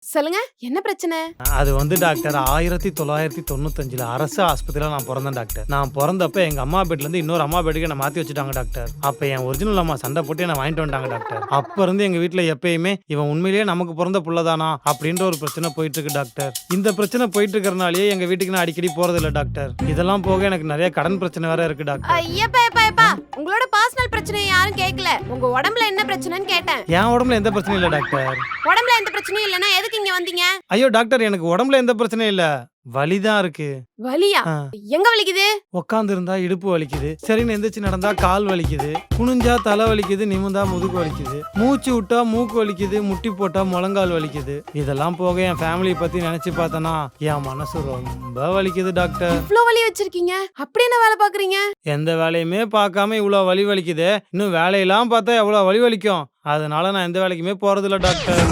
சொல்லுங்க, என்ன பிரச்சனை? அது வந்து டாக்டர் 1995ல அரசு ஆஸ்பத்திரியில நான் பொறந்தேன் டாக்டர். நான் பொறந்தப்ப எங்க அம்மா பெட்லேருந்து இன்னொரு அம்மா பெட்டுக்கு என்ன மாத்தி வச்சுட்டாங்க டாக்டர். அப்ப என் ஒரிஜினல் அம்மா சண்டை போட்டு என்ன வாங்கிட்டு வந்துட்டாங்க டாக்டர். அப்ப இருந்து எங்க வீட்ல எப்பயுமே இவன் உண்மையிலேயே நமக்கு பொறந்த புள்ளதானா அப்படின்ற ஒரு பிரச்சனை போயிட்டு இருக்கு டாக்டர். இந்த பிரச்சனை போயிட்டு இருக்கறனாலேயே எங்க வீட்டுக்கு நான் அடிக்கடி போறதில்ல டாக்டர். இதெல்லாம் போக எனக்கு நிறைய கடன் பிரச்சனை வேற இருக்கு டாக்டர். ஐயப்பா எப்பா எப்பா, உங்களோட பர்சனல் பிரச்சனையை யாரும் கேட்கல. உங்க உடம்புல என்ன பிரச்சனைன்னு கேட்டேன். என் உடம்புல எந்த பிரச்சனையும் இல்ல டாக்டர். உடம்புல எந்த பிரச்சனையும் இல்லைன்னா எதுக்கு இங்க வந்தீங்க? ஐயோ டாக்டர், எனக்கு உடம்புல எந்த பிரச்சனையும் இல்ல, வலிதான் இருக்கு. வலியா? ஆ. எங்க வலிக்குது? உட்கார்ந்து இருந்தா இடுப்பு வலிக்குது, சரின்னு எந்திரிச்சு நடந்தா கால் வலிக்குது, குனிஞ்சா தலை வலிக்குது, நிமிந்தா முதுகு வலிக்குது, மூச்சு விட்டா மூக்கு வலிக்குது, முட்டி போட்டா முழங்கால் வலிக்குது. இதெல்லாம் போக என் ஃபேமிலியை பத்தி நினைச்சு பார்த்தனா என் மனசு ரொம்ப வலிக்குது டாக்டர். இவ்ளோ வலி வச்சிருக்கீங்க, அப்படி என்ன வேலை பாக்குறீங்க? எந்த வேலையுமே பார்க்காம இவ்வளோ வலி வலிக்குது, இன்னும் வேலையெல்லாம் பார்த்தா எவ்வளோ வலி வலிக்கும். அதனால நான் எந்த வேலைக்குமே போறதில்ல டாக்டர்.